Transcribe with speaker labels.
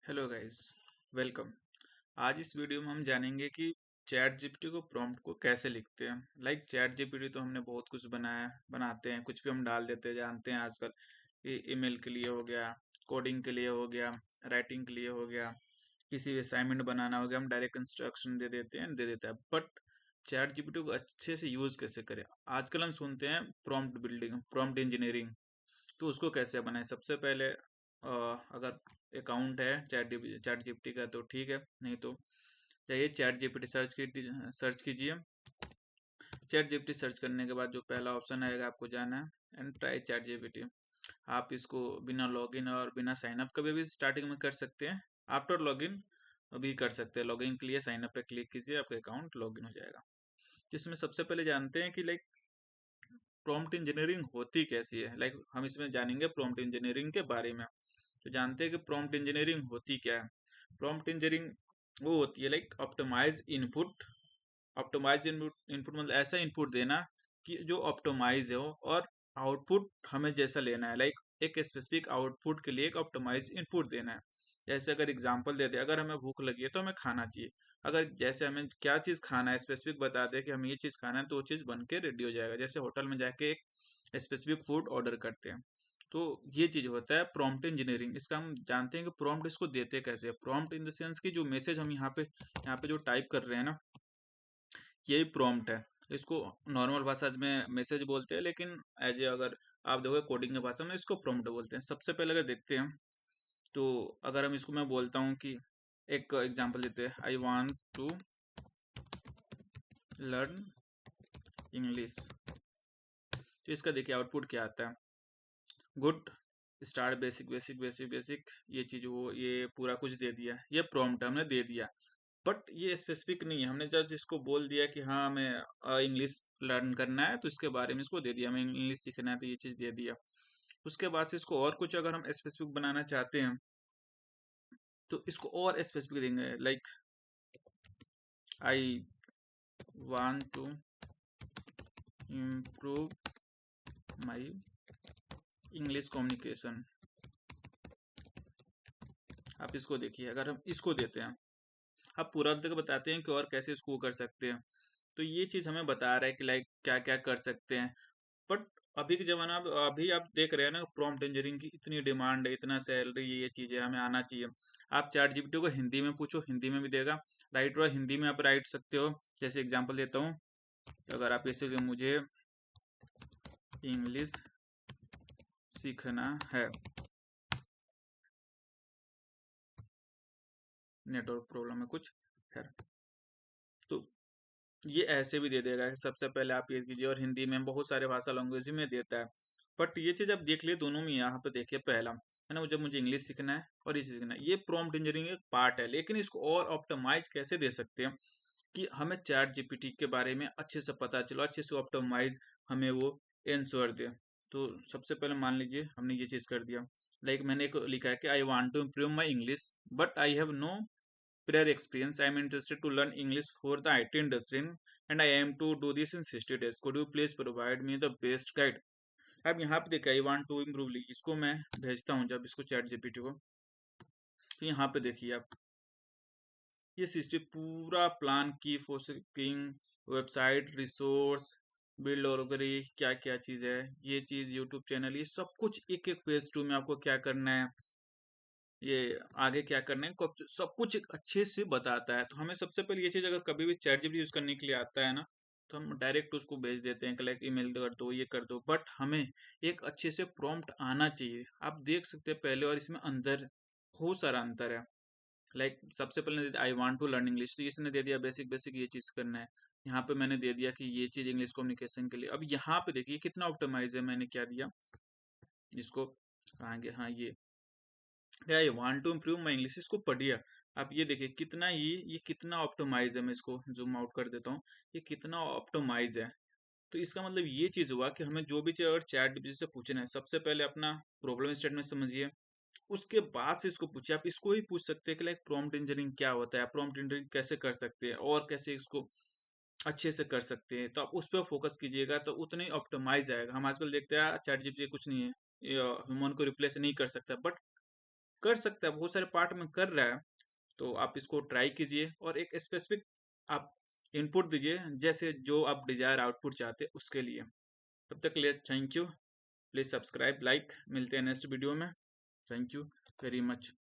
Speaker 1: Hello guys, welcome. आज इस video में हम जानेंगे कि चैट जीपीटी को प्रॉम्प्ट को कैसे लिखते हैं। चैट जीपीटी तो हमने बहुत कुछ बनाते हैं, कुछ भी हम डाल देते हैं। जानते हैं आजकल कि ईमेल के लिए हो गया, कोडिंग के लिए हो गया, राइटिंग के लिए हो गया, किसी भी असाइनमेंट बनाना हो गया, हम डायरेक्ट इंस्ट्रक्शन दे देता है। बट चैट जीपीटी को अच्छे से यूज कैसे करें? आजकल हम सुनते हैं प्रॉम्प्ट बिल्डिंग, प्रॉम्प्ट इंजीनियरिंग। तो उसको कैसे बनाएं? सबसे पहले अगर अकाउंट है चैट जीपीटी का तो ठीक है, नहीं तो जाइए चैट जीपीटी सर्च कीजिए। चैट जीपीटी सर्च करने के बाद जो पहला ऑप्शन आएगा आपको जाना है एंड ट्राई चैट जीपीटी। आप इसको बिना लॉगिन और बिना साइन अप कभी भी स्टार्टिंग में कर सकते हैं। आफ्टर लॉगिन भी कर सकते हैं। लॉगिन के लिए साइन अप पे क्लिक कीजिए, आपका अकाउंट लॉगिन हो जाएगा। जिसमें सबसे पहले जानते हैं कि प्रॉम्प्ट इंजीनियरिंग होती कैसी है। हम इसमें जानेंगे प्रॉम्प्ट इंजीनियरिंग के बारे में। तो जानते हैं कि प्रॉम्प्ट इंजीनियरिंग होती क्या है। प्रॉम्प्ट इंजीनियरिंग वो होती है ऑप्टिमाइज इनपुट। ऑप्टिमाइज इनपुट मतलब ऐसा इनपुट देना कि जो ऑप्टिमाइज हो और आउटपुट हमें जैसा लेना है। एक स्पेसिफिक आउटपुट के लिए एक ऑप्टिमाइज इनपुट देना है। जैसे अगर एग्जांपल दे दे, अगर हमें भूख लगी है तो हमें खाना चाहिए। अगर जैसे हमें क्या चीज़ खाना है स्पेसिफिक बता दे कि हमें ये चीज़ खाना है, तो वो चीज़ बन के रेडी हो जाएगा। जैसे होटल में जाके एक स्पेसिफिक फूड ऑर्डर करते हैं। तो ये चीज होता है प्रॉम्प्ट इंजीनियरिंग। इसका हम जानते हैं कि प्रॉम्प्ट इसको देते कैसे हैं। प्रॉम्प्ट इन द सेंस की जो मैसेज हम यहाँ पे जो टाइप कर रहे हैं ना, यही प्रॉम्प्ट है। इसको नॉर्मल भाषा में मैसेज बोलते हैं, लेकिन एज ए अगर आप देखोगे कोडिंग की भाषा में इसको प्रॉम्प्ट बोलते हैं। सबसे पहले अगर देखते हैं तो अगर हम इसको मैं बोलता हूँ कि एक एग्जांपल देते हैं, I want to learn English. तो इसका देखिए आउटपुट क्या आता है। Good, start basic basic basic basic, ये चीज वो ये पूरा कुछ दे दिया। ये प्रॉम्प्ट हमने दे दिया, बट ये स्पेसिफिक नहीं है। हमने जस्ट इसको बोल दिया कि हाँ हमें इंग्लिश लर्न करना है, तो इसके बारे में इसको दे दिया। हमें इंग्लिश सीखना है तो ये चीज दे दिया। उसके बाद से इसको और कुछ अगर हम स्पेसिफिक बनाना चाहते हैं तो इसको और स्पेसिफिक देंगे। I want to improve my English communication. आप इसको देखिए, अगर हम इसको देते हैं, आप पूरा तक बताते हैं कि और कैसे इसको कर सकते हैं। तो ये चीज हमें बता रहा है कि क्या क्या कर सकते हैं। बट अभी के जमाना अभी आप देख रहे हैं ना, प्रॉम्प्ट इंजीनियरिंग की इतनी डिमांड है, इतना सैलरी, ये चीजें हमें आना चाहिए। आप चैट जीपीटी को हिंदी में पूछो, हिंदी में भी देगा। राइट और हिंदी में आप राइट सकते हो। जैसे एग्जांपल देता हूँ, तो अगर आप ऐसे कि मुझे इंग्लिश सीखना है, नेटवर्क प्रॉब्लम है कुछ, खैर, तो ये ऐसे भी दे देगा कि सबसे पहले आप ये कीजिए। और हिंदी में बहुत सारे भाषा लैंग्वेज में देता है। बट ये चीज आप देख लिए दोनों में। यहाँ पे देखिए पहला है ना, जब मुझे इंग्लिश सीखना है और ये सीखना है, ये प्रॉम्प्ट इंजीनियरिंग एक पार्ट है। लेकिन इसको और ऑप्टिमाइज कैसे दे सकते हैं कि हमें चैट जीपीटी के बारे में अच्छे से पता चलो, अच्छे से ऑप्टिमाइज हमें वो आंसर दे। तो सबसे पहले मान लीजिए हमने ये चीज कर दिया। मैंने एक लिखा है कि I want to improve my English but I have no prior experience. I am interested to learn English for the IT industry and I aim to do this in 60 days. Could you please provide me the best guide? अब यहाँ पे देखिए, आई want to improve, इसको मैं भेजता हूँ जब इसको चैट जीपीटी को, तो यहाँ पे देखिए आप, ये सिस्टम पूरा प्लान की फोर्सिंग वेबसाइट रिसोर्स बिल्ड और क्या क्या चीज है, ये चीज यूट्यूब चैनल, ये सब कुछ एक एक फेज टू में आपको क्या करना है, ये आगे क्या करना है, सब कुछ एक अच्छे से बताता है। तो हमें सबसे पहले ये चीज, अगर कभी भी चैट जीपीटी यूज करने के लिए आता है ना, तो हम डायरेक्ट उसको भेज देते हैं कि ईमेल कर दो, ये कर दो। बट हमें एक अच्छे से प्रॉम्प्ट आना चाहिए। आप देख सकते हैं पहले और इसमें अंदर बहुत सारा अंतर है। सबसे पहले I want to learn English, तो इसने दे दिया बेसिक बेसिक ये चीज करना है। यहाँ पे मैंने दे दिया कि ये चीज इंग्लिश कम्युनिकेशन के लिए। अब यहाँ पे देखिए कितना ऑप्टिमाइज है। मैंने क्या दिया इसको, कहाँ गया, हाँ I want to improve my English, इसको पढ़िए। आप ये देखिए कितना ये कितना ऑप्टिमाइज है। मैं इसको जूम आउट कर देता हूँ, ये कितना ऑप्टिमाइज है। तो इसका मतलब ये चीज हुआ कि हमें जो भी चीज अगर चैट जीपीटी से पूछना है, सबसे पहले अपना प्रॉब्लम स्टेटमेंट समझिए, उसके बाद से इसको पूछिए। आप इसको ही पूछ सकते हैं कि प्रॉम्प्ट इंजीनियरिंग क्या होता है, प्रॉम्प्ट इंजीनियरिंग कैसे कर सकते हैं और कैसे इसको अच्छे से कर सकते हैं। तो आप उस पर फोकस कीजिएगा तो उतना ही ऑप्टिमाइज आएगा। हम आजकल देखते हैं चैट जीपीटी कुछ नहीं है, ह्यूमन को रिप्लेस नहीं कर सकता, बट कर सकता है, बहुत सारे पार्ट में कर रहा है। तो आप इसको ट्राई कीजिए और एक स्पेसिफिक आप इनपुट दीजिए, जैसे जो आप डिजायर आउटपुट चाहते उसके लिए। तब तक के लिए thank you. Please subscribe, like. मिलते हैं नेक्स्ट वीडियो में। Thank you very much.